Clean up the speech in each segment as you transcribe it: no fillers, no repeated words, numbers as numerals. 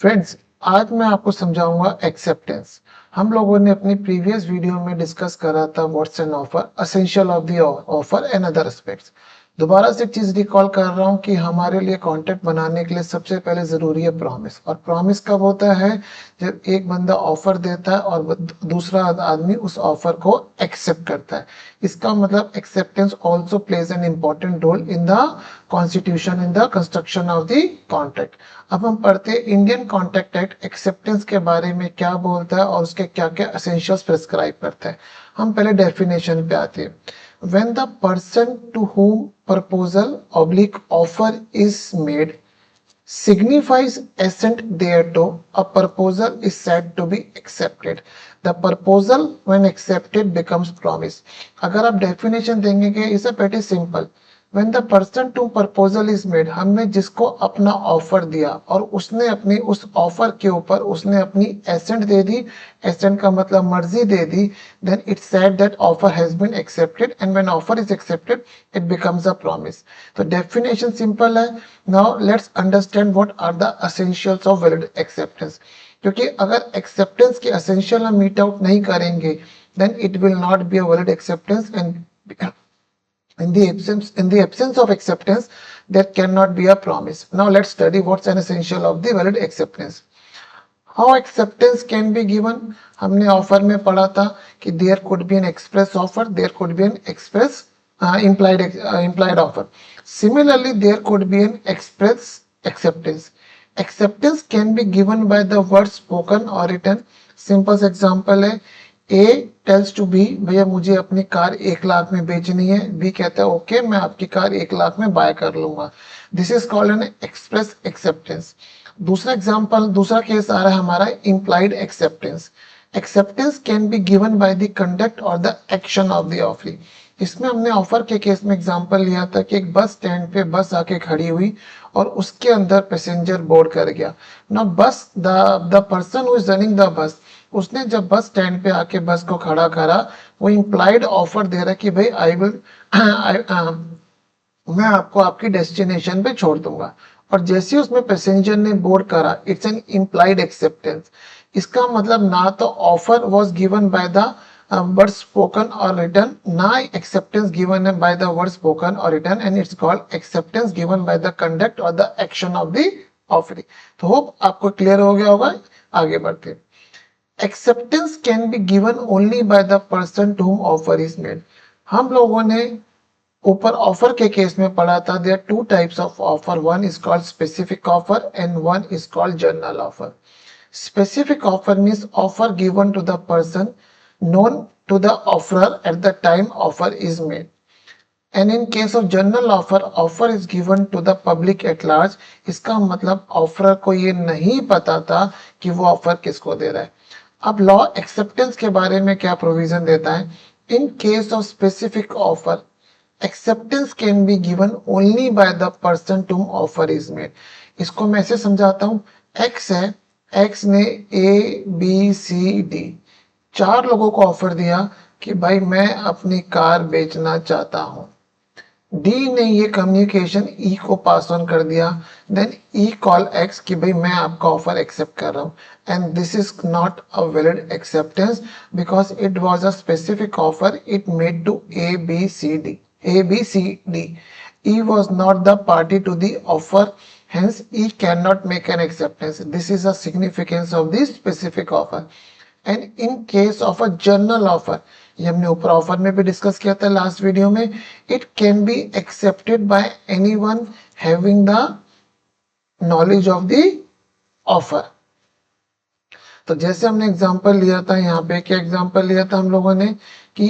Friends, आज मैं आपको समझाऊंगा एक्सेप्टेंस। हम लोगों ने अपनी प्रीवियस वीडियो में डिस्कस करा था what's an offer, essential of the offer and other aspects. दोबारा से एक चीज रिकॉल कर रहा हूं कि हमारे लिए कॉन्ट्रैक्ट बनाने के लिए सबसे पहले जरूरी है प्रॉमिस। और प्रॉमिस कब होता है? जब एक बंदा ऑफर देता है और दूसरा आदमी उस ऑफर को एक्सेप्ट करता है। इसका मतलब acceptance also plays an important role in the constitution, in the construction of the contract. अब हम पढ़ते हैं इंडियन कॉन्ट्रैक्ट एक्ट एक्सेप्टेंस के बारे में क्या बोलता है और उसके क्या क्या एसेंशियल्स प्रिस्क्राइब करता है। हम पहले डेफिनेशन पे आते हैं। When the person to whom proposal oblique offer is made signifies assent thereto, a proposal is said to be accepted. The proposal when accepted becomes promise. अगर आप डेफिनेशन देंगे कि is a very simple. When the person to proposal is made, हमने जिसको अपना offer दिया और उसने अपनी उस ऑफर के ऊपर उसने अपनी एसेंट दे दी। एसेंट का मतलब मर्जी दे दी। then it said that offer has been accepted, and when offer is accepted it becomes a promise. तो definition simple है। now let's understand what are the essentials of valid acceptance। क्योंकि अगर acceptance के essential हम meet out नहीं करेंगे then it will not be a valid acceptance, and in the absence of acceptance there cannot be a promise. Now let's study what's an essential of the valid acceptance. How acceptance can be given? हमने offer में पढ़ा था कि there could be an express offer, there could be an express implied offer. Similarly, there could be an express acceptance. Acceptance can be given by the words spoken or written. Simple example है, A tells to B, भैया मुझे अपनी car 1 lakh में बेचनी है। B कहता है okay, मैं आपकी कार 1 लाख में बाय कर लूंगा। This is called an express acceptance. दूसरा केस आ रहा है हमारा implied acceptance. Acceptance can be given by the conduct और the action of the offer. इसमें हमने ऑफर के केस में एग्जांपल लिया था कि एक बस स्टैंड पे बस आके खड़ी हुई और उसके अंदर पैसेंजर बोर्ड कर गया। Now the person who is running the bus, उसने जब बस स्टैंड पे आके बस को खड़ा करा, वो इम्प्लाइड ऑफर दे रहा है कि भाई आई विल मैं आपको आपकी डेस्टिनेशन पे छोड़ दूंगा। और जैसे ही उसमें पैसेंजर ने बोर्ड करा, इट्स एन इम्प्लाइड एक्सेप्टेंस। इसका मतलब ना तो offer was given by the word spoken और रिटन, ना acceptance given by the word spoken और written, and it's called acceptance given by the conduct और the action of the offering. तो hope आपको क्लियर हो गया होगा। आगे बढ़ते हैं। Acceptance can be given only by the person to whom offer is made. हम लोगों ने ऊपर ऑफर के केस में पढ़ा था, there are two types of offer, one is called specific offer and one is called general offer. Specific offer means offer given to the person known to the offerer at the time offer is made, and in case of general offer is given to the public at large। इसका मतलब offeror को ये नहीं पता था कि वो offer किसको दे रहा है। अब लॉ एक्सेप्टेंस के बारे में क्या प्रोविजन देता है? In case of specific offer acceptance can be given only by the person to offer is made. इसको मैं ऐसे समझाता हूं। एक्स है, एक्स ने ए बी सी डी 4 लोगों को ऑफर दिया कि भाई मैं अपनी कार बेचना चाहता हूं। डी ने ये कम्युनिकेशन ई को पास ऑन कर दिया। देन ई कॉल एक्स कि भाई मैं आपका ऑफर एक्सेप्ट कर रहा हूं, and this is not a valid acceptance because it was a specific offer it made to A B C D. E was not the party to the offer, hence E cannot make an acceptance. This is a significance of the specific offer. And in case of a general offer, ये हमने ऊपर offer में भी discuss किया था last video में, it can be accepted by anyone having the knowledge of the offer. तो जैसे हमने एग्जांपल लिया था, यहाँ पे क्या एग्जांपल लिया था हम लोगों ने कि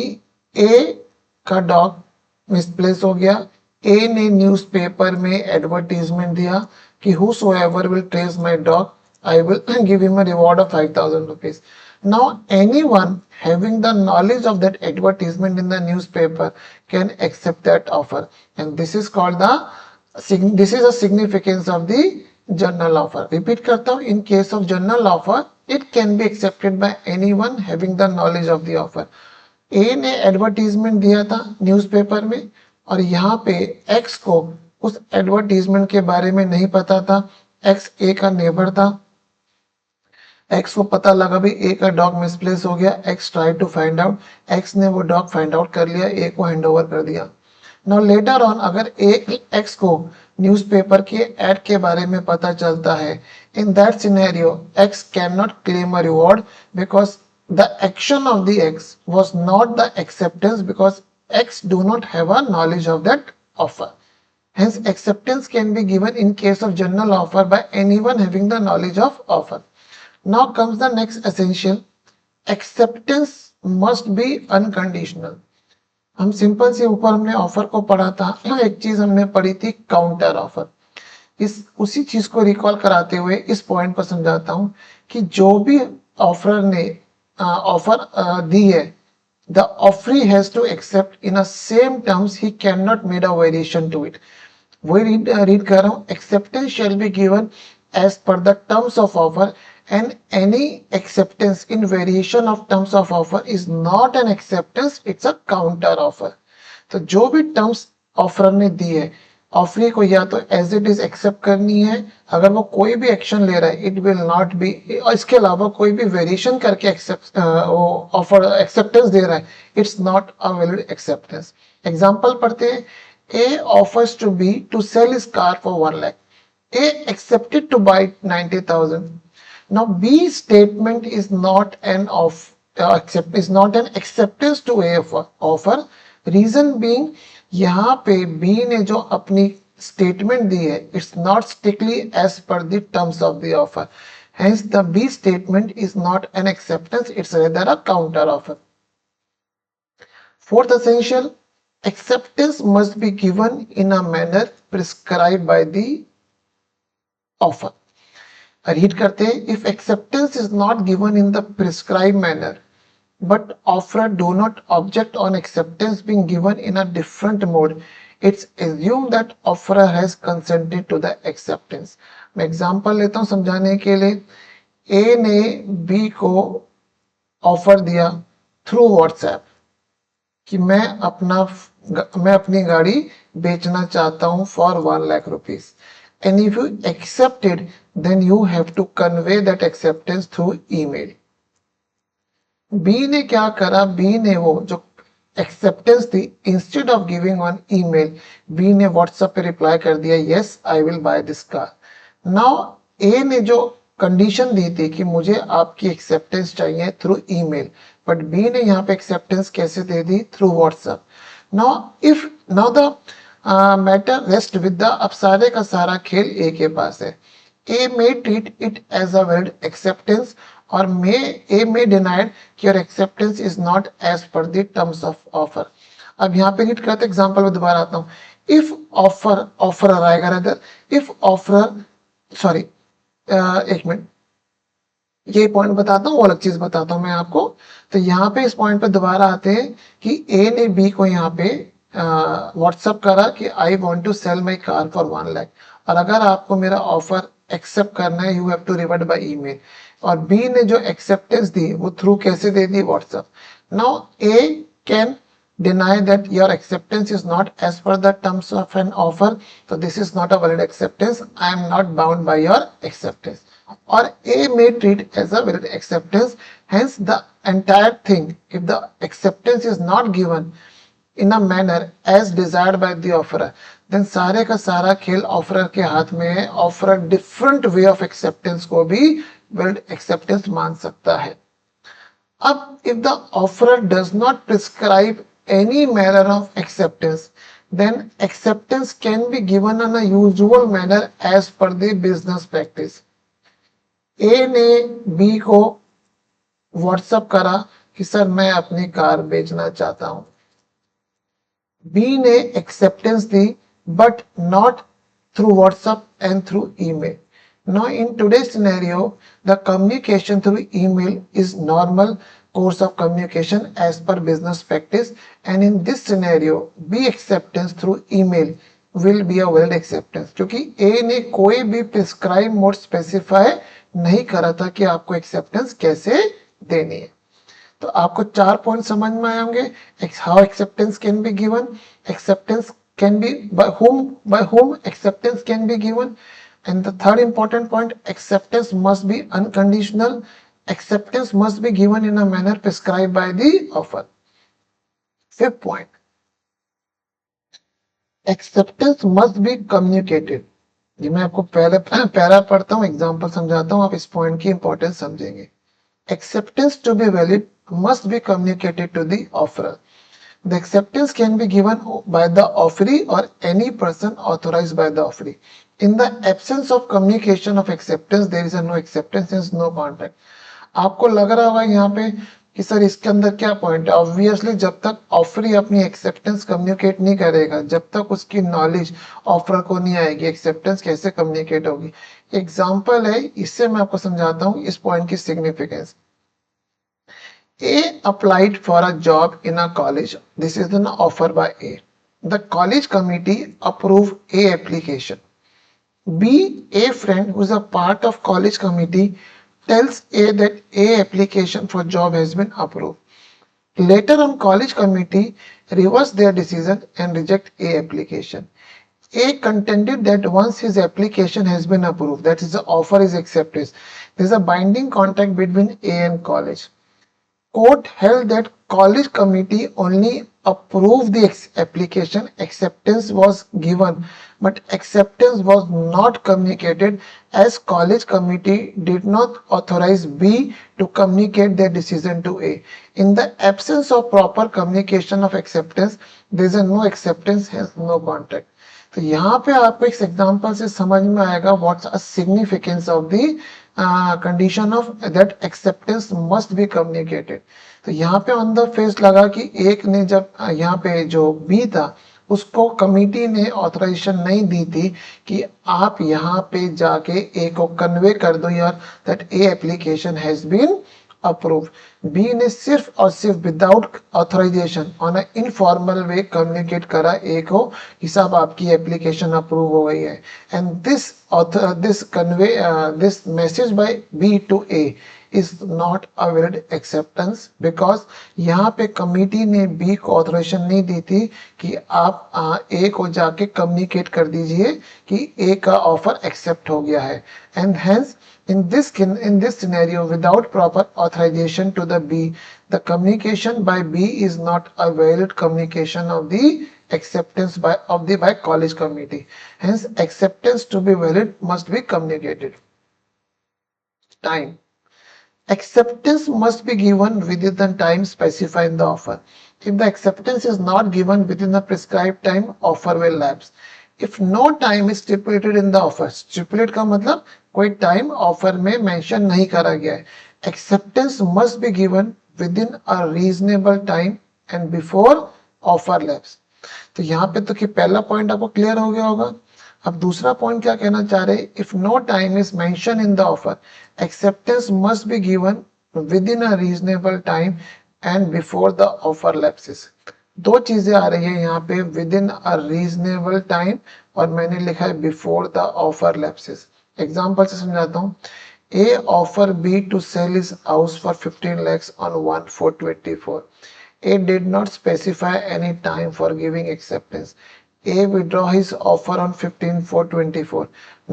ए का डॉग मिसप्लेस हो गया। ए ने न्यूज़पेपर में एडवर्टीजमेंट दिया कि whosoever will trace my dog, I will give him a reward of 5,000 rupees. Now anyone having the knowledge of that advertisement in the newspaper can accept that offer, and this is a significance of the general offer. Repeat करता हूँ, in case of general offer it can be accepted by anyone having the knowledge of the offer. ए ने advertisement दिया था newspaper में और यहाँ पे x को उस एडवर्टीजमेंट के बारे में नहीं पता था। एक्स ए का नेबर था, एक्स को पता लगा भी ए का डॉग मिसप्लेस हो गया, X try to find out, X ने वो डॉग फाइंड आउट कर लिया, ए को हैंड ओवर कर दिया। नाउ लेटर ऑन अगर ए एक्स को न्यूज़पेपर के एड के बारे में पता चलता है, in that scenario x can not claim a reward because the action of the x was not the acceptance because x do not have a knowledge of that offer. Hence, acceptance can be given in case of general offer by anyone having the knowledge of offer. Now comes the next essential. Acceptance must be unconditional. हम simple से ऊपर हमने offer को पढ़ा था, एक चीज हमने पढ़ी थी काउंटर ऑफर। इस उसी चीज को रिकॉल कराते हुए इस पॉइंट पर समझाता हूं कि जो भी ऑफर ने ऑफर दी है, the offeree has to accept in a same terms, he cannot make a variation to it. वही रीड कर रहा हूं, acceptance shall be given as per the terms of offer and any acceptance in variation of terms of offer is not an acceptance, it's a counter offer. तो जो भी terms offer ने दी है, offeree को या तो एज इट इज एक्सेप्ट करनी है, अगर वो कोई भी एक्शन ले रहा है इट विल नॉट बी, और इसके अलावा कोई भी वेरिएशन करके एक्सेप्ट ऑफर एक्सेप्टेंस दे रहा है, it's not a valid acceptance. Example पढ़ते हैं, A offers to B to sell his car for 1 lakh, A accepted to buy 90,000। Now B statement is not an is not an acceptance to a offer. Reason being, यहाँ पे B ने जो अपनी statement दी है, it's not strictly as per the terms of the offer, hence the B statement is not an acceptance, it's rather a counter offer. Fourth essential, acceptance must be given in a manner prescribed by the offer. Read करते हैं, if acceptance is not given in the prescribed manner but offerer do not object on acceptance being given in a different mode, it's assumed that offerer has consented to the acceptance. मैं example लेता हूं समझाने के लिए। ए ने B को offer दिया through WhatsApp कि मैं अपनी गाड़ी बेचना चाहता हूं for 1 lakh rupees, and if you accepted then you have to convey that acceptance through email. B ने क्या करा, बी ने वो जो एक्सेप्टेंस थी, instead of giving on email, B ने व्हाट्सएप पे रिप्लाई कर दिया, yes I will buy this car. Now A ने जो कंडीशन दी थी कि मुझे आपकी एक्सेप्टेंस चाहिए थ्रू ईमेल, बट बी ने यहाँ पे एक्सेप्टेंस कैसे दे दी, through WhatsApp. Now the matter rest with the, अब सारे का सारा खेल ए के पास है। A may treat it as a valid acceptance और ए मे डिनाइड कि your acceptance is not as per the terms of offer. अब यहाँ पे रीड करते एग्जांपल में दोबारा आता हूँ। इफ ऑफर आएगा रेदर, इफ ऑफर सॉरी एक मिनट, ये पॉइंट बताता हूँ, वो अलग चीज बताता हूँ मैं आपको। तो यहाँ पे इस पॉइंट पे दोबारा आते हैं कि ए ने बी को यहाँ पे व्हाट्सएप करा कि I want to sell my car for 1 lakh, और अगर आपको मेरा ऑफर एक्सेप्ट करना है you have to revert by email, और बी ने जो एक्सेप्टेंस दी वो थ्रू कैसे दे दी, WhatsApp. Now A can deny that your acceptance is not as per the terms of an offer, so this is not a valid acceptance, I am not bound by your acceptance. Or A may treat as a valid acceptance, hence the entire thing, if the acceptance is not given in a manner as desired by the offerer, then सारे का सारा खेल offeror के हाथ में है। Offeror different way of acceptance को भी वैलिड एक्सेप्टेंस मान सकता है। अब if the offerer does not prescribe any manner of acceptance, then acceptance can be given in a usual manner as per the business practice. A ने B को WhatsApp करा कि सर मैं अपनी कार बेचना चाहता हूं, B ने acceptance the but not through WhatsApp and through email. Now in today's scenario, the communication through email is normal course of communication as per business practice, and in this scenario B acceptance through email will be a valid acceptance, क्योंकि A ने कोई भी prescribe mode specify नहीं करा था कि आपको acceptance कैसे देनी है। तो आपको 4 पॉइंट समझ में आए होंगे। How acceptance can be given, acceptance can be by whom acceptance can be given, And the third important point, acceptance must be unconditional. Acceptance must be given in a manner prescribed by the offer. Fifth point, acceptance must be communicated. ये मैं आपको पहले para पढ़ता हूँ, example समझाता हूँ, आप इस पॉइंट की इंपॉर्टेंस समझेंगे. Acceptance to be valid must be communicated to the offerer. The acceptance can be given by the offeree or any person authorized by the offeree. In the absence of communication of acceptance, there is a no acceptance and no contract. आपको लग रहा होगा यहाँ पे कि sir इसके अंदर क्या पॉइंट है. ऑब्वियसली जब तक ऑफरी अपनी एक्सेप्टेंस कम्युनिकेट नहीं करेगा, जब तक उसकी नॉलेज ऑफर को नहीं आएगी, एक्सेप्टेंस कैसे कम्युनिकेट होगी. एग्जाम्पल है, इससे मैं आपको समझाता हूँ इस पॉइंट की significance. A applied for a job in a college. This is an offer by A. The college committee approved A application. B, a friend who is a part of college committee, tells A that A application for job has been approved. Later on, college committee reversed their decision and reject A application. A contended that once his application has been approved, that is the offer is accepted, there is a binding contract between A and college. Court held that college committee only approved the application, acceptance was given, but acceptance was not communicated as college committee did not authorize B to communicate their decision to A. In the absence of proper communication of acceptance, there is a no acceptance, hence no contract. तो यहाँ पे आपको इस example से समझ में आएगा what's a significance of the condition of that acceptance must be communicated. तो यहाँ पे ऑन द फेस लगा कि एक ने जब यहाँ पे जो बी था उसको कमिटी ने ऑथराइजेशन नहीं दी थी कि आप यहाँ पे जाके ए को कन्वे कर दो यार that A application has been approve. B ने सिर्फ और सिर्फ without authorization on a informal way communicate करा ए को कि साहब आपकी एप्लीकेशन अप्रूव हो गई है. And this message by B to A is not a valid acceptance because यहाँ पे कमिटी ने बी को ऑथराइजेशन नहीं दी थी कि आप ए को जाके कम्युनिकेट कर दीजिए कि ए का ऑफर एक्सेप्ट हो गया है. And hence in this scenario, without proper authorization to the B, the communication by B is not a valid communication of the acceptance by college committee. Hence, acceptance to be valid must be communicated. Time. Acceptance must be given within the time specified in the offer. If the acceptance is not given within the prescribed time, offer will lapse. If no time is stipulated in the offer, stipulate का मतलब कोई time offer में mention नहीं करा गया है. Acceptance must be given with in a reasonable time and before offer lapse. तो यहाँ पे तो कि पहला पॉइंट आपको क्लियर हो गया होगा. अब दूसरा पॉइंट क्या कहना चाह रहे हैं, if no time is mention in the offer, acceptance must be given with in a reasonable time and before the offer lapses. दो चीजें आ रही है यहाँ पे, with in a reasonable time और मैंने लिखा है before the offer lapses. Example से समझाता हूँ. A offer B to sell his house for 15 lakhs on 1/4/24. A did not specify any time for giving acceptance. A withdraw his offer on 15/4/24.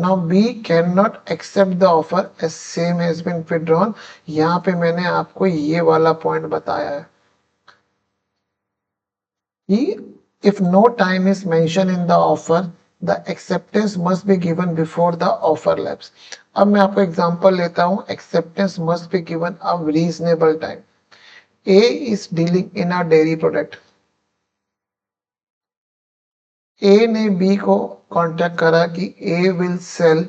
Now B cannot accept the offer as same has been withdrawn. यहाँ पे मैंने आपको ये वाला point बताया है कि if no time is mentioned in the offer, the acceptance must be given before the offer lapse. अब मैं आपको एग्जांपल लेता हूं. acceptance must be given a reasonable time. A is dealing in a dairy product. A ने B को contact करा कि A will sell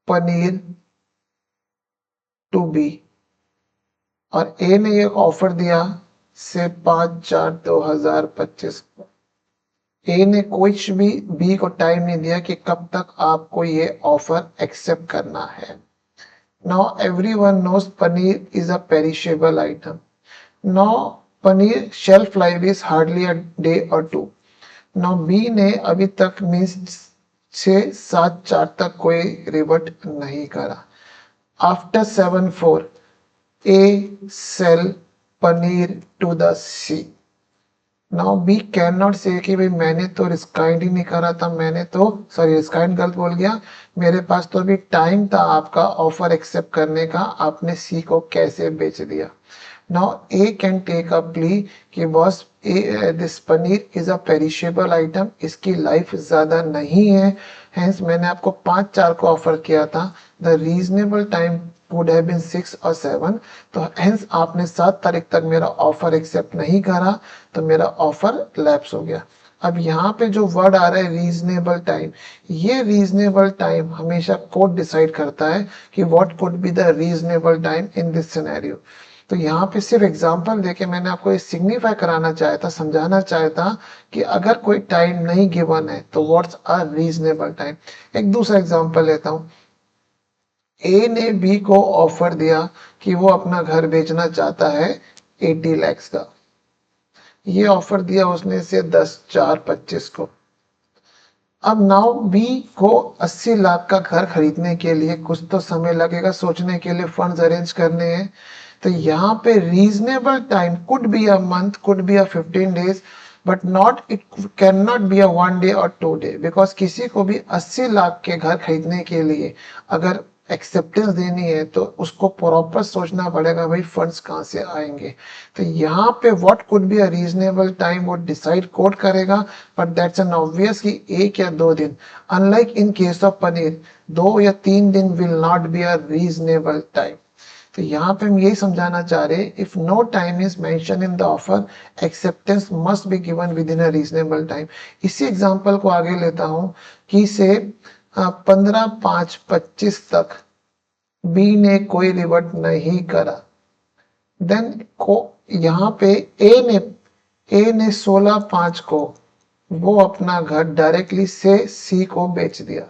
paneer to B और A ने ये ऑफर दिया से 5/4/2025 को. ए ने कुछ भी बी को टाइम नहीं दिया कि कब तक आपको ये ऑफर एक्सेप्ट करना है. Now everyone knows paneer is a perishable item. Now paneer shelf life is hardly a day और 2. नाउ बी ने अभी तक मीन्स 6/7/4 तक कोई रिवर्ट नहीं करा. After 7/4 A sell paneer to the C. Now B can not say कि भाई मैंने तो रिस्काइंड ही नहीं करा था, मैंने तो सॉरी रिस्काइंड गलत बोल गया, मेरे पास तो अभी टाइम था आपका ऑफर एक्सेप्ट करने का, आपने सी को कैसे बेच दिया। Now A can take a plea कि boss this paneer is a perishable item, इसकी लाइफ ज्यादा नहीं है, हेंस मैंने आपको 5/4 को ऑफर किया था, the reasonable time would have been 6 और 7, तो हेंस आपने 7 तारीख तक मेरा ऑफर एक्सेप्ट नहीं करा, तो मेरा ऑफर लैप्स हो गया। अब यहाँ पे जो वर्ड आ रहा है रीजनेबल टाइम, ये रीजनेबल टाइम हमेशा कोर्ट डिसाइड करता है कि what could be the reasonable time in this scenario. तो यहाँ पे सिर्फ एग्जांपल देके मैंने आपको ये सिग्निफाई कराना चाहा था, समझाना चाहा था कि अगर कोई टाइम नहीं गिवन है तो व्हाट्स अ रीजनेबल टाइम। एक दूसरा एग्जांपल लेता हूँ। ए ने बी को ऑफर दिया कि वो अपना घर बेचना चाहता है 80 lakhs का। ये ऑफर दिया उसने से 10/4/25 को। अब नाउ बी को 80 लाख का घर खरीदने के लिए कुछ तो समय लगेगा, सोचने के लिए फंड्स अरेंज करने हैं। तो यहाँ पे reasonable time could be a month, could be a 15 days, but not it can not be a 1 day और 2 day, बिकॉज किसी को भी 80 लाख के घर खरीदने के लिए अगर एक्सेप्टेंस देनी है तो उसको प्रॉपर सोचना पड़ेगा भाई फंड्स कहाँ से आएंगे। तो यहाँ पे what could be a reasonable time वो डिसाइड कोड करेगा, बट दैट्स एन ऑब्वियस कि 1 या 2 दिन। Unlike in case of paneer, 2 या 3 दिन will not be a reasonable time. तो यहाँ पे हम यही समझाना चाह रहे हैं, if no time is mention in the offer, acceptance must be given with in a reasonable time. इसी एग्जांपल को आगे लेता हूं कि से 15/5/25 तक बी ने कोई रिवर्ट नहीं करा, देन को यहाँ पे ए ने 16/5 को वो अपना घर डायरेक्टली से सी को बेच दिया।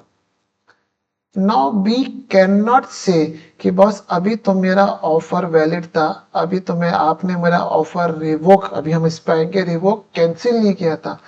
Now B can not say कि बॉस अभी तो मेरा ऑफर वैलिड था, अभी तो मैं आपने मेरा ऑफर रिवोक, अभी हम इस पे आएंगे, रिवोक कैंसिल नहीं किया था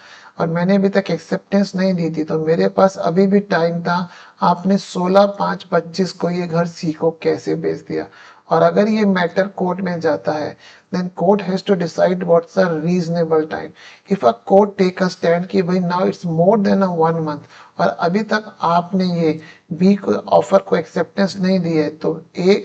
और मैंने अभी तक एक्सेप्टेंस नहीं दी थी, तो मेरे पास अभी भी टाइम था, आपने 16/5/25 को ये घर सी को कैसे बेच दिया। और अगर ये मैटर कोर्ट में जाता है, then court has to decide what's a reasonable time. If a court take a stand कि भाई now it's more than a 1 month और अभी तक आपने ये बी को ऑफर को एक्सेप्टेंस नहीं दी है, तो ए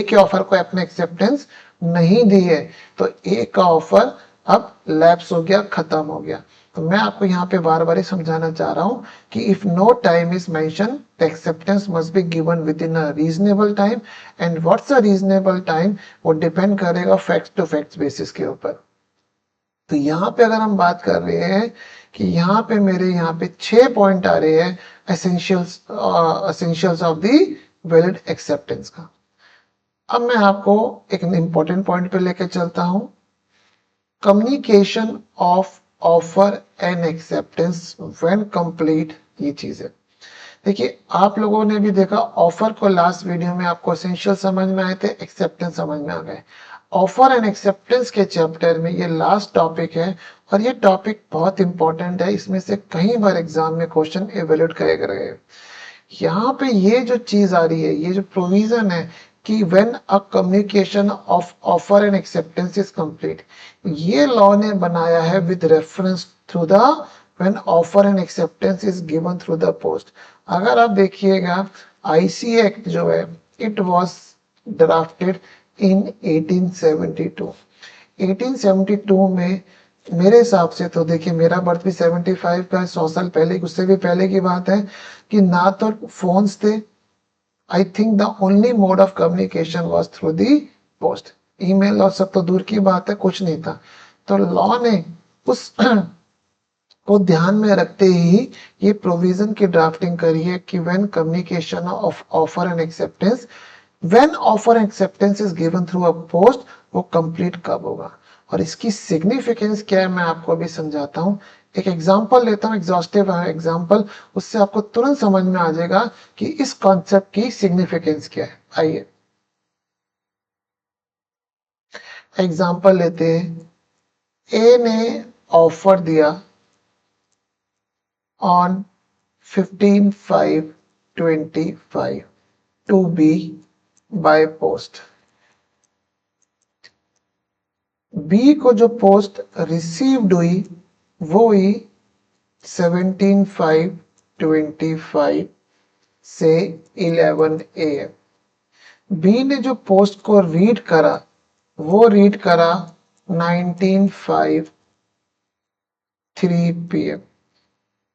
के ऑफर को आपने एक्सेप्टेंस नहीं दी है, तो ए का ऑफर अब लैप्स हो गया, खत्म हो गया। तो मैं आपको यहाँ पे बार बार ही समझाना चाह रहा हूँ कि if no time is mention, the acceptance must be given with in a reasonable time, and what's a reasonable time वो डिपेंड करेगा फैक्ट टू फैक्ट बेसिस के ऊपर। तो यहाँ पे अगर हम बात कर रहे हैं कि यहाँ पे मेरे यहाँ पे 6 पॉइंट आ रहे हैं essentials of the valid acceptance का। अब मैं आपको एक इंपॉर्टेंट पॉइंट पे लेके चलता हूँ, communication of offer and acceptance when complete. ये चीज है, देखिए आप लोगों ने भी देखा ऑफर को लास्ट वीडियो में आपको एसेंशियल समझ में आए थे, एक्सेप्टेंस समझ में आ गए। ऑफर एंड एक्सेप्टेंस के चैप्टर में ये लास्ट टॉपिक है और ये टॉपिक बहुत इंपॉर्टेंट है, इसमें से कई बार एग्जाम में क्वेश्चन एवेल्यूट करे गए। यहाँ पे ये जो चीज आ रही है, ये जो प्रोविजन है कि when a communication of offer and acceptance is complete, ये लॉ ने बनाया है with reference through the when offer and acceptance is given through the post. अगर आप देखिएगा आईसी एक्ट जो है, इट वाज ड्राफ्टेड इन 1872। 1872 में मेरे हिसाब से तो देखिए मेरा बर्थ भी 75 का है, 100 साल पहले, उससे भी पहले की बात है कि ना तो फोन्स थे, I think the only mode of communication was through the post. Email और सब तो दूर की बात है, कुछ नहीं था। तो लॉ ने उस को ध्यान में रखते ही ये प्रोविजन की ड्राफ्टिंग करी है कि when communication of offer and acceptance, when offer and acceptance is given through a post, वो कंप्लीट कब होगा और इसकी सिग्निफिकेंस क्या है मैं आपको अभी समझाता हूँ। एक एग्जांपल लेता हूँ, एग्जॉस्टिव एग्जांपल, उससे आपको तुरंत समझ में आ जाएगा कि इस कॉन्सेप्ट की सिग्निफिकेंस क्या है। आइए एग्जांपल लेते हैं, ए ने ऑफर दिया on 15/5/25 to be by post। B को जो पोस्ट रिसीव्ड हुई वो हुई 17/5/25 से 11 AM। बी ने जो पोस्ट को रीड करा वो रीड करा 19/5/3 PM।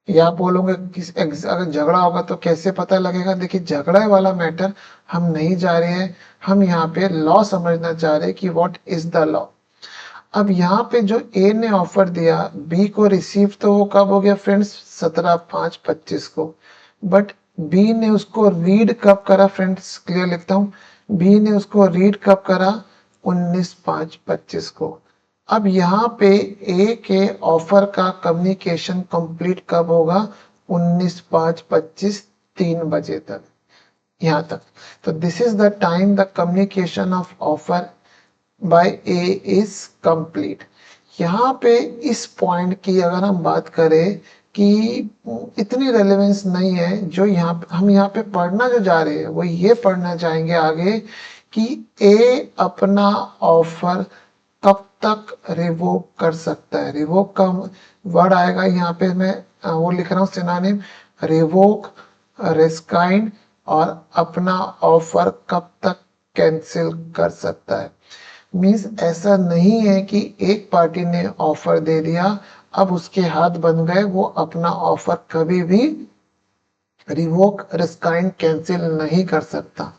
या आप बोलोगे अगर झगड़ा होगा तो कैसे पता लगेगा? देखिए, झगड़ा वाला मैटर हम नहीं जा रहे हैं, हम यहाँ पे लॉ समझना चाह रहे हैं कि व्हाट इज द लॉ। अब यहाँ पे जो ए ने ऑफर दिया बी को रिसीव, तो वो कब हो गया फ्रेंड्स? 17/5/25 को। बट बी ने उसको रीड कब करा फ्रेंड्स? क्लियर लिखता हूँ, बी ने उसको रीड कब करा? 19/5/25 को। अब यहाँ पे ए के ऑफर का कम्युनिकेशन कंप्लीट कब होगा? 19/5/25 3 बजे तक, यहाँ तक। तो this is the time the communication of offer by A is complete. यहाँ पे इस पॉइंट की अगर हम बात करें कि इतनी रेलेवेंस नहीं है, जो हम यहाँ पे पढ़ना जो जा रहे हैं वो ये पढ़ना चाहेंगे आगे कि ए अपना ऑफर कब तक रिवोक कर सकता है। रिवोक का वर्ड आएगा यहाँ पे, मैं वो लिख रहा हूँ सिनोनिम, रिवोक, रिस्काइंड और अपना ऑफर कब तक कैंसिल कर सकता है। मीन्स ऐसा नहीं है कि एक पार्टी ने ऑफर दे दिया अब उसके हाथ बन गए, वो अपना ऑफर कभी भी रिवोक, रिस्काइंड, कैंसिल नहीं कर सकता।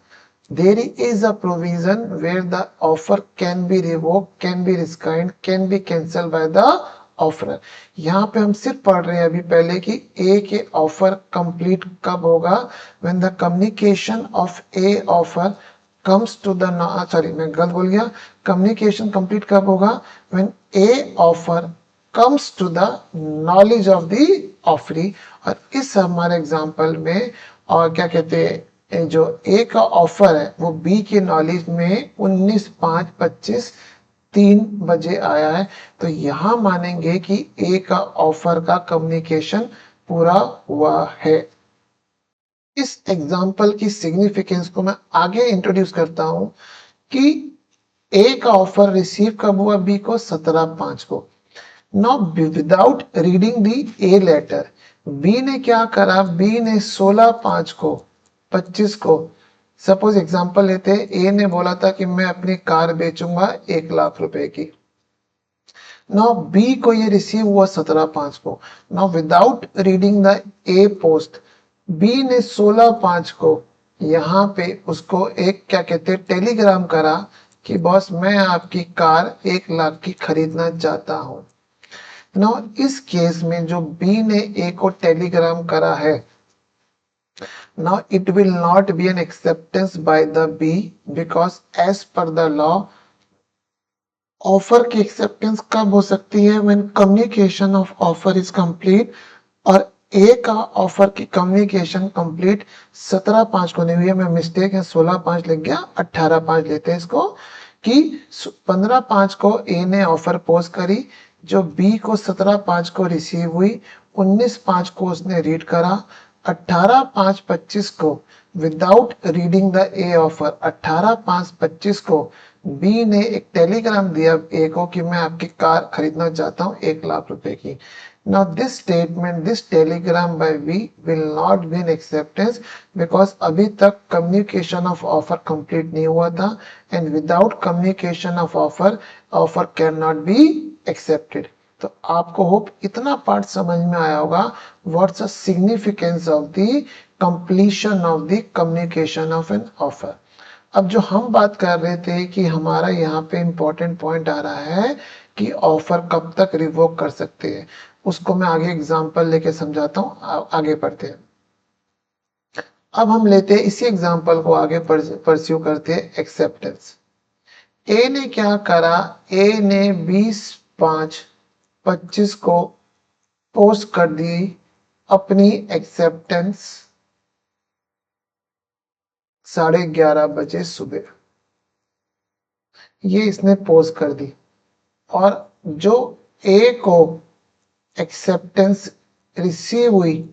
There is a provision where the offer can be revoked, can be resigned, can be cancelled by the offerer। यहाँ पे हम सिर्फ पढ़ रहे हैं अभी पहले कि A के ऑफर कंप्लीट कब होगा? When the communication of A offer comes to the, sorry मैं गलत बोल गया, कम्युनिकेशन कंप्लीट कब होगा? When A offer comes to the knowledge of the offeree। और इस हमारे एग्जाम्पल में और क्या कहते हैं, जो ए का ऑफर है वो बी के नॉलेज में 19/5/25 3 बजे आया है। तो यहां मानेंगे कि ए का ऑफर का कम्युनिकेशन पूरा हुआ है। इस एग्जाम्पल की सिग्निफिकेंस को मैं आगे इंट्रोड्यूस करता हूं कि ए का ऑफर रिसीव कब हुआ? बी को 17/5 को। Now without reading the A letter, B ने क्या करा? बी ने 16/5 को 25 को, सपोज एग्जांपल लेते हैं, ए ने बोला था कि मैं अपनी कार बेचूंगा 1 लाख रुपए की। नाउ बी को ये रिसीव हुआ 17/5 को। Now without reading the A post, B ने 16/5 को यहाँ पे उसको एक क्या कहते हैं टेलीग्राम करा कि बॉस मैं आपकी कार 1 लाख की खरीदना चाहता हूँ। नाउ इस केस में जो बी ने ए को टेलीग्राम करा है, now it will not be an acceptance by the B because as per the law offer की एक्सेप्टेंस कब हो सकती है? when communication of offer is complete। और ए का ऑफर की कम्युनिकेशन कंप्लीट 17/5 को नहीं हुई है, मैं मिस्टेक है 16/5 लिख गया, 18/5 लेते हैं इसको, कि 15/5 को ए ने ऑफर पोस्ट करी, जो बी को 17/5 को रिसीव हुई, 19/5 को उसने रीड करा, 18/5/25 को without reading the A offer 18/5/25 को बी ने एक टेलीग्राम दिया ए को कि मैं आपकी कार खरीदना चाहता हूं 1 लाख रुपए की। Now this statement, this telegram by B will not be an acceptance because अभी तक communication of offer complete नहीं हुआ था, and without communication of offer, offer cannot be accepted। तो आपको होप इतना पार्ट समझ में आया होगा, what's the significance of the completion of the communication of an offer। अब जो हम बात कर रहे थे कि हमारा यहाँ पे इंपॉर्टेंट पॉइंट आ रहा है कि ऑफर कब तक रिवोक कर सकते हैं, उसको मैं आगे एग्जांपल लेके समझाता हूँ, आगे पढ़ते हैं। अब हम लेते हैं इसी एग्जांपल को आगे परस्यू करते हैं एक्सेप्टेंस। ए ने क्या करा? ए ने 20/5/25 को पोस्ट कर दी अपनी एक्सेप्टेंस 11:30 बजे सुबह, ये इसने पोस्ट कर दी। और जो ए को एक्सेप्टेंस रिसीव हुई,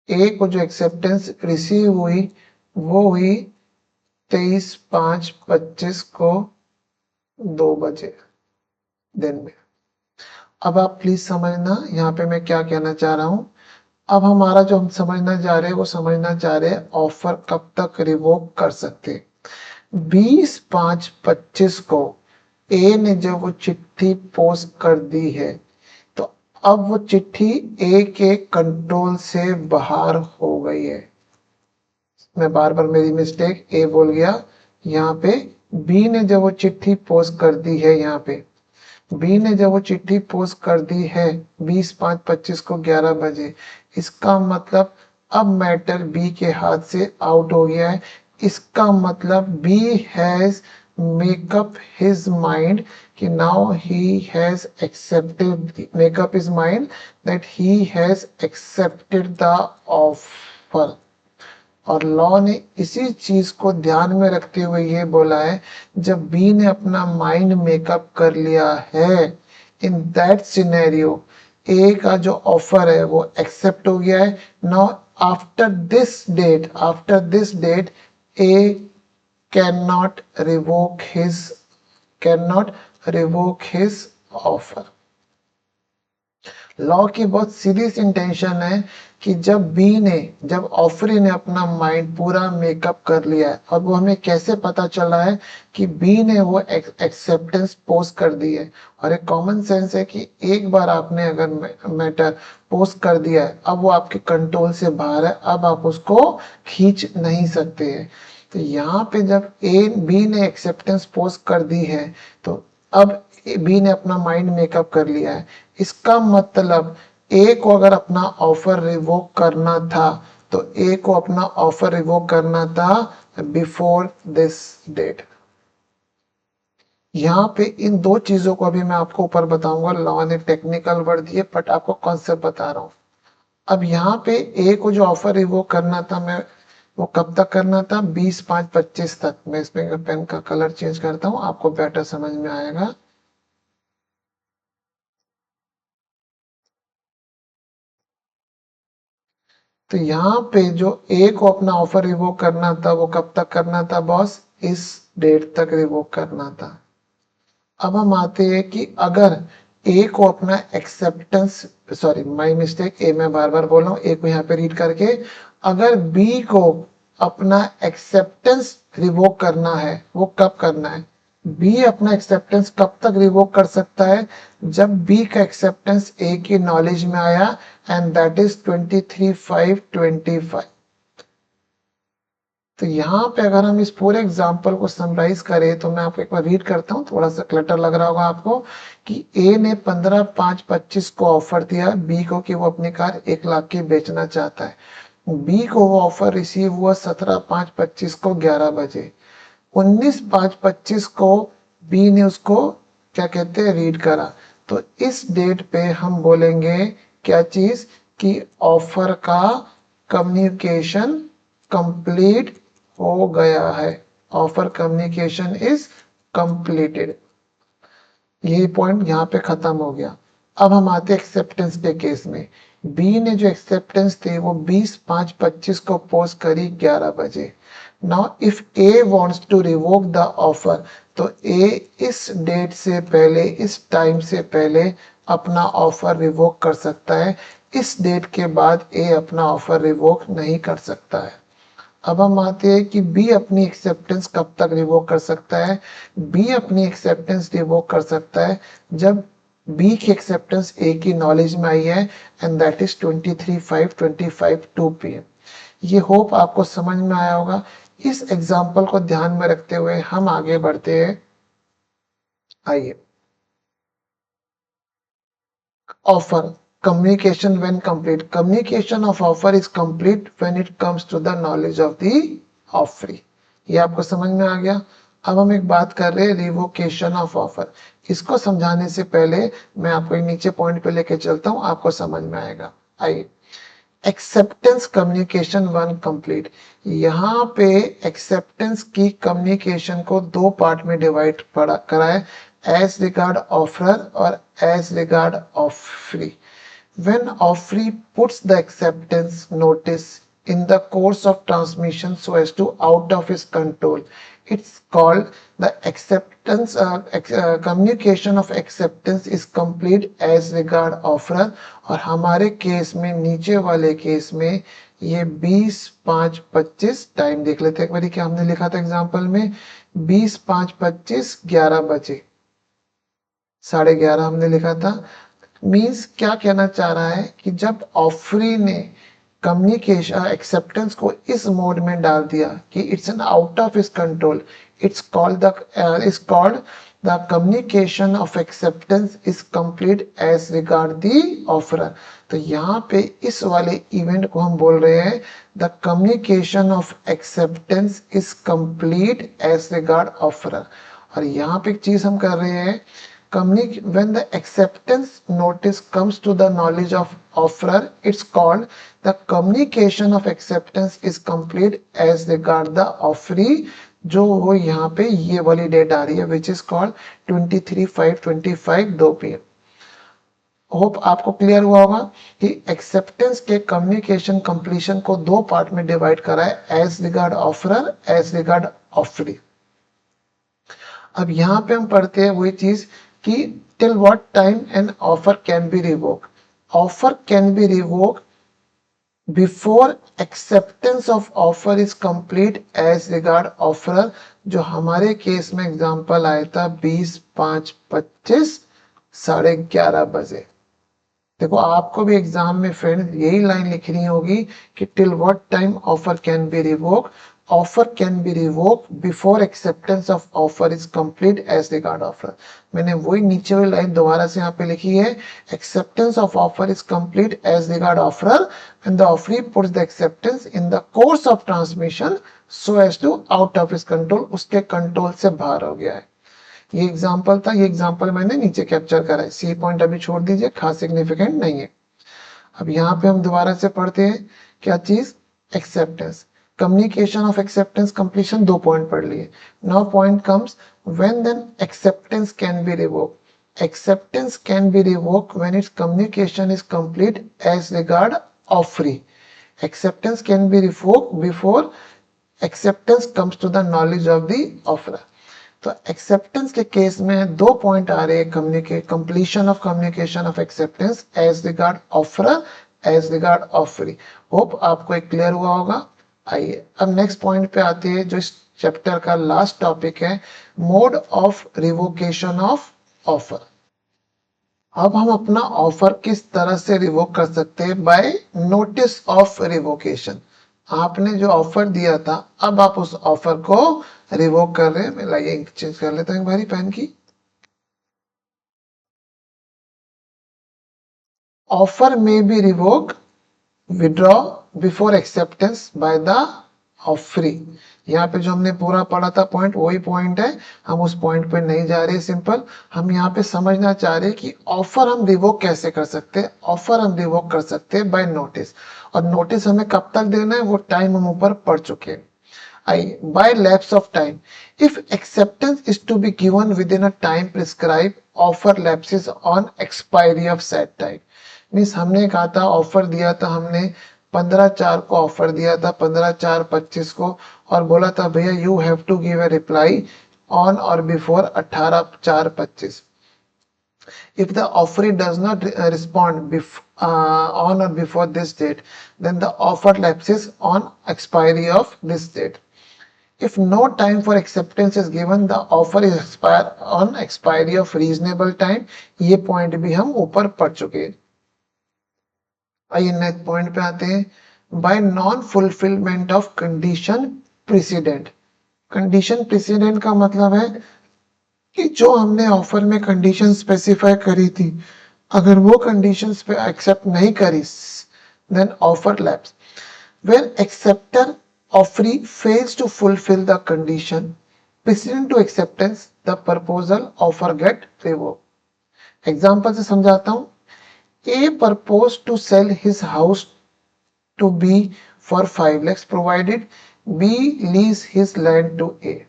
ए को जो एक्सेप्टेंस रिसीव हुई वो हुई 23/5/25 को 2 बजे दिन में। अब आप प्लीज समझना यहाँ पे मैं क्या कहना चाह रहा हूँ। अब हमारा जो हम समझना चाह रहे हैं वो समझना चाह रहे हैं ऑफर कब तक रिवोक कर सकते हैं। 20/5/25 को ए ने जब वो चिट्ठी पोस्ट कर दी है तो अब वो चिट्ठी ए के कंट्रोल से बाहर हो गई है। मैं बार बार मेरी मिस्टेक, ए बोल गया यहाँ पे। बी ने जब वो चिट्ठी पोस्ट कर दी है, यहाँ पे बी ने जब वो चिट्ठी पोस्ट कर दी है 20/5/25 को 11 बजे, इसका मतलब अब मैटर बी के हाथ से आउट हो गया है। इसका मतलब B has make up his mind कि now he has accepted, make up his mind that he has accepted the offer. और लॉ ने इसी चीज को ध्यान में रखते हुए ये बोला है, जब बी ने अपना माइंड मेकअप कर लिया है, इन दैट सिनेरियो ए का जो ऑफर है वो एक्सेप्ट हो गया है। Now after this date A can not revoke his offer. Law की बहुत सीरियस इंटेंशन है कि जब ऑफरी ने अपना माइंड पूरा मेकअप कर लिया है, और वो हमें कैसे पता चला है कि बी ने वो एक्सेप्टेंस पोस्ट कर दी है। और एक कॉमन सेंस है कि एक बार आपने अगर मैटर पोस्ट कर दिया है, अब वो आपके कंट्रोल से बाहर है, अब आप उसको खींच नहीं सकते हैं। तो यहाँ पे जब बी ने एक्सेप्टेंस पोस्ट कर दी है तो अब बी ने अपना माइंड मेकअप कर लिया है। इसका मतलब ए को अगर अपना ऑफर रिवोक करना था तो ए को अपना ऑफर रिवोक करना था बिफोर दिस डेट। यहाँ पे इन दो चीजों को अभी मैं आपको ऊपर बताऊंगा, लॉ ने टेक्निकल वर्ड दिए बट आपको कॉन्सेप्ट बता रहा हूँ। अब यहाँ पे ए को जो ऑफर रिवोक करना था, मैं वो कब तक करना था, 20/5/25 तक। मैं इसमें पेन का कलर चेंज करता हूँ, आपको बेटर समझ में आएगा। तो यहाँ पे जो ए को अपना ऑफर रिवोक करना था वो कब तक करना था बॉस, इस डेट तक रिवोक करना था। अब हम आते हैं कि अगर ए को अपना एक्सेप्टेंस, सॉरी माय मिस्टेक, ए मैं बार बार बोल रहा हूँ, ए को यहाँ पे रीड करके, अगर बी को अपना एक्सेप्टेंस रिवोक करना है वो कब करना है, बी अपना एक्सेप्टेंस कब तक रिवोक कर सकता है, जब बी का एक्सेप्टेंस ए की नॉलेज में आया, एंड दैट इज 23/5/25। तो यहाँ पे अगर हम इस पूरे एग्जाम्पल को समराइज करें तो मैं आपको एक बार रीड करता हूँ, थोड़ा सा क्लटर लग रहा होगा आपको, कि ए ने 15/5/25 को ऑफर दिया बी को कि वो अपनी कार 1 लाख की बेचना चाहता है। बी को वो ऑफर रिसीव हुआ 17/5/25 को 11 बजे। 19/5/25 को बी ने उसको क्या कहते हैं रीड करा। तो इस डेट पे हम बोलेंगे क्या चीज, कि ऑफर का कम्युनिकेशन कंप्लीट हो गया है, ऑफर कम्युनिकेशन इज कंप्लीटेड। यही पॉइंट यहाँ पे खत्म हो गया। अब हम आते हैं एक्सेप्टेंस के केस में। बी ने जो एक्सेप्टेंस थी वो 20/5/25 को पोस्ट करी 11 बजे। Now if A wants to revoke the offer, तो ए इस डेट से पहले, इस टाइम से पहले अपना ऑफर रिवोक कर सकता है। इस डेट के बाद ए अपना ऑफर रिवोक नहीं कर सकता है। अब हम आते हैं कि बी अपनी एक्सेप्टेंस कब तक रिवोक कर सकता है। बी अपनी एक्सेप्टेंस रिवोक कर सकता है जब बी की एक्सेप्टेंस ए की नॉलेज में आई है, एंड दैट इज 23/5/25 2 PM। ये होप आपको समझ में आया होगा। इस एग्जाम्पल को ध्यान में रखते हुए हम आगे बढ़ते हैं। आइए, offer communication when complete, communication of offer is complete when it comes to the knowledge of the offeree। ये आपको समझ में आ गया। अब हम एक बात कर रहे हैं रिवोकेशन ऑफ ऑफर। इसको समझाने से पहले मैं आपको एक नीचे पॉइंट पे लेके चलता हूं, आपको समझ में आएगा। आइए, एक्सेप्टेंस कम्युनिकेशन वन कंप्लीट। यहाँ पे एक्सेप्टेंस की कम्युनिकेशन को दो पार्ट में डिवाइड करा है, एज रिगार्ड ऑफरर और as regard offeree. When offeree puts the acceptance notice in the course of transmission so as to out of his control, it's called the acceptance communication of acceptance is complete as regard offerer। और हमारे case में, नीचे वाले case में, ये 20, 5, 25 time देख लेते हैं एक बार क्या हमने लिखा था एग्जांपल में। 20, 5, 25, 11 बजे, 11:30 हमने लिखा था। मीन्स क्या कहना चाह रहा है कि जब ऑफरी ने कम्युनिकेशन एक्सेप्टेंस को इस मोड में डाल दिया कि it's an out of his control, it's called the communication of acceptance is complete as regard the offeror. तो यहाँ पे इस वाले इवेंट को हम बोल रहे हैं the communication of acceptance is complete as regard offeror. और यहाँ पे एक चीज हम कर रहे हैं, when the acceptance notice comes to the knowledge of offerer, it's called the communication of acceptance is complete as regard the offeree, जो वो यहाँ पे ये वाली डेट आ रही है which is called 23/5/25 2 PM। Hope आपको क्लियर हुआ होगा कि एक्सेप्टेंस के कम्युनिकेशन कंप्लीशन को दो पार्ट में डिवाइड करा है, as regard offeror, as regard offeree. अब यहाँ पे हम पढ़ते हैं वही चीज कि till what time an offer can be revoked. Offer can be revoked before acceptance of offer is complete as regard offerer, जो हमारे केस में एग्जांपल आया था 20, 5, 25, 11:30 बजे। देखो आपको भी एग्जाम में फ्रेंड यही लाइन लिखनी होगी कि till what time offer can be revoked. Offer can be revoked before acceptance of offer is complete as regard offer। मैंने वही नीचे वाली लाइन दोबारा से यहाँ पे लिखी है, acceptance of offer is complete as regard offer when the offeree puts the acceptance in the course of transmission so as to out of his control, उसके कंट्रोल से बाहर हो गया है। ये एग्जांपल था, ये एग्जांपल मैंने नीचे कैप्चर करा है, सी पॉइंट अभी छोड़ दीजिए, खास सिग्निफिकेंट नहीं है। अब यहाँ पे हम दोबारा से पढ़ते हैं क्या चीज, acceptance, communication of acceptance completion, 2 point पढ़ लिए। Now point comes when then acceptance can be revoked. Acceptance can be revoked when it's communication is complete as regard offeree. Acceptance can be revoked before acceptance comes to the knowledge of the offeror. तो acceptance के case में 2 point आ रहे हैं, completion of communication of acceptance as regard offeror, as regard offeree. Hope आपको एक clear हुआ होगा। आइए अब नेक्स्ट पॉइंट पे आते हैं जो इस चैप्टर का लास्ट टॉपिक है, mode of revocation of offer. अब हम अपना ऑफर किस तरह से रिवोक कर सकते हैं, बाय नोटिस ऑफ रिवोकेशन। आपने जो ऑफर दिया था अब आप उस ऑफर को रिवोक कर रहे हैं। मैं लाइए चेंज कर लेता हूँ एक बारी पेन की। ऑफर में B revoke withdraw before acceptance by the offeree. यहाँ पे जो हमने पूरा पढ़ा था पॉइंट वही पॉइंट है, हम उस पॉइंट पे नहीं जा रहे। सिंपल हम यहाँ पे समझना चाह रहे हैं कि ऑफर हम रिवोक कैसे कर सकते हैं। ऑफर हम रिवोक कर सकते हैं बाय नोटिस, और नोटिस हमें कब तक देना है वो टाइम हम ऊपर पढ़ चुके हैं। by lapse of time, if acceptance is to be given within a time prescribed, offer lapses on expiry of said time। Means हमने कहा था ऑफर दिया था हमने 15/4 को ऑफर दिया था, 15/4/25 को, और बोला था भैया you have to give a reply on or before 18/4/25। If the offeree does not respond on or before this date, then the offer lapses on expiry of this date. If no time for acceptance is given, the offer is expire on expiry of reasonable time। ये point भी हम ऊपर पढ़ चुके हैं। आइए next point पे आते हैं, bye non fulfilment of condition president. Condition president का मतलब है कि जो हमने ऑफर में कंडीशन स्पेसिफाई करी थी, अगर वो कंडीशंस पे एक्सेप्ट नहीं करी, then offer lapse. When accepter offeree fails to fulfil the condition precedent to acceptance, the proposal offer get revoked. Example से समझाता हूं। A propose to sell his house to B for 5 lakhs provided B lease his land to A.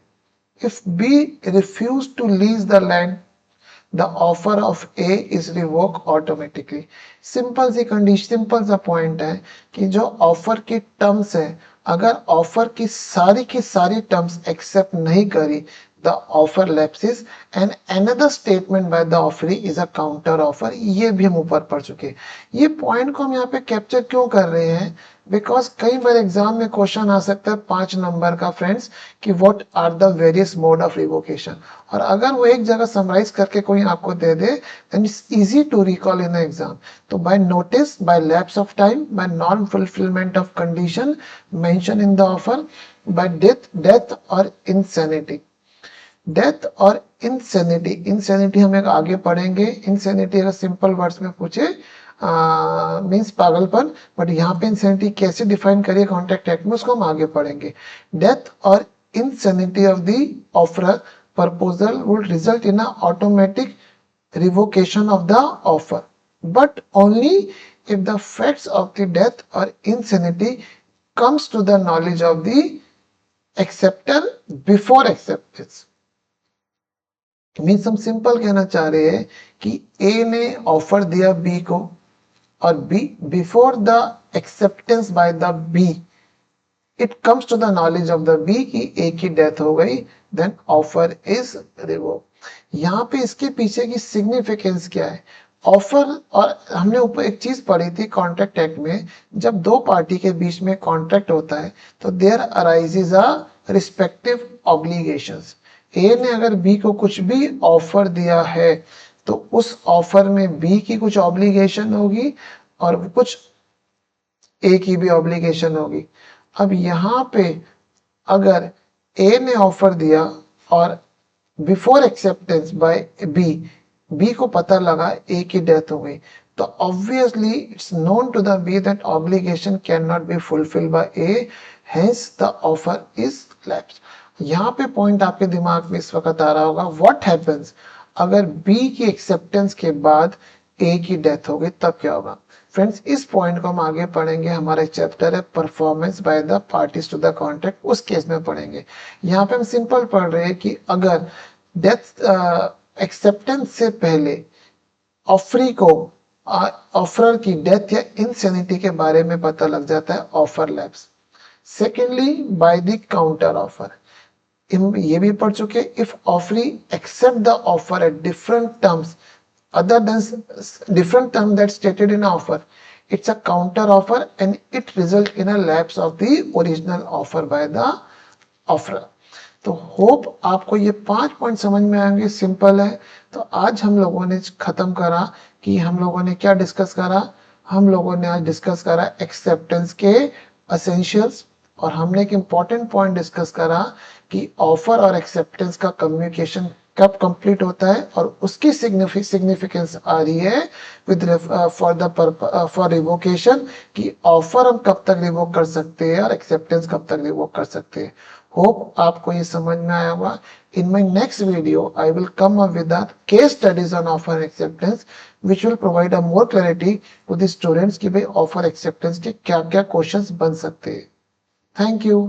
If B refused to lease the land, the offer of A is revoked automatically। Simple सी condition, simple सा point है कि जो offer की terms है अगर offer की सारी टर्म्स एक्सेप्ट नहीं करी, the offer lapses and another statement by the offeree is a counter offer. ये भी हम ऊपर पढ़ चुके हैं। ये पॉइंट को हम यहाँ पे कैप्चर क्यों कर रहे हैं? बिकॉज कई बार एग्जाम में क्वेश्चन आ सकता है 5 नंबर का फ्रेंड्स कि what are the various mode of revocation, और अगर वो एक जगह समराइज करके कोई आपको दे दे then it's easy to recall in exam. तो by notice, by lapse of time, by non fulfilment of condition mention in the offer, by death और इंसैनिटी। डेथ और इंसैनिटी, इंसैनिटी हम एक आगे पढ़ेंगे। इंसैनिटी अगर सिंपल वर्ड्स में पूछे मीन्स पागलपन, बट यहाँ पे इंसैनिटी कैसे डिफाइन करिए कॉन्ट्रैक्ट एक्ट में, उसको हम आगे पढ़ेंगे। डेथ और insanity of the offerer proposal would result in an automatic revocation of the offer, but only if the facts of the death or insanity comes to the knowledge of the acceptor before acceptance। Means हम simple कहना चाह रहे हैं कि ए ने offer दिया B को, और B before the acceptance by the B it comes to the knowledge of the B कि ए की डेथ हो गई, देन ऑफर इज रिवोक। यहाँ पे इसके पीछे की सिग्निफिकेंस क्या है? ऑफर, और हमने ऊपर एक चीज पढ़ी थी कॉन्ट्रैक्ट एक्ट में, जब दो पार्टी के बीच में कॉन्ट्रैक्ट होता है तो there arises a respective obligations. A ने अगर बी को कुछ भी ऑफर दिया है तो उस ऑफर में बी की कुछ ऑब्लिगेशन होगी और कुछ ए की भी ऑब्लिगेशन होगी। अब यहाँ पे अगर ए ने ऑफर दिया और before acceptance by B, B को पता लगा ए की डेथ हो गई, तो obviously it's known to the B that obligation can not be fulfilled by A, hence the offer is lapsed. यहाँ पे पॉइंट आपके दिमाग में इस वक्त आ रहा होगा, व्हाट हैपेंस अगर बी की एक्सेप्टेंस के बाद ए की डेथ हो गई, तब क्या होगा? फ्रेंड्स, इस पॉइंट को हम आगे पढ़ेंगे। हमारा चैप्टर है performance by the parties to the contract, उस केस में पढ़ेंगे। यहाँ पे हम सिंपल पढ़ रहे हैं कि अगर डेथ एक्सेप्टेंस से पहले ऑफरी को ऑफरर की डेथ या इंसैनिटी के बारे में पता लग जाता है, offer lapse. Secondly, by the counter offer, ये भी पढ़ चुके। If offeree accept the offer at different terms other than different term that stated in offer, it's a counter offer and it result in a lapse of the original offer by the offerer। तो hope आपको ये 5 point समझ में आएंगे, simple है। तो आज हम लोगों ने खत्म करा कि हम लोगों ने क्या डिस्कस करा। हम लोगों ने आज डिस्कस करा एक्सेप्टेंस के एसेंशियल्स, और हमने एक इंपॉर्टेंट पॉइंट डिस्कस करा कि ऑफर और एक्सेप्टेंस का कम्युनिकेशन कब कंप्लीट होता है, और उसकी सिग्निफिकेंस आ रही है विद फॉर रिवोकेशन कि ऑफर हम कब तक रिवोक कर सकते हैं और एक्सेप्टेंस कब तक रिवोक कर सकते हैं। होप आपको ये समझ में आया होगा। In my next video I will come up with the case studies on offer and acceptance which will provide a more clarity to the students कि भाई ऑफर एक्सेप्टेंस के क्या क्या क्वेश्चंस बन सकते हैं। Thank you.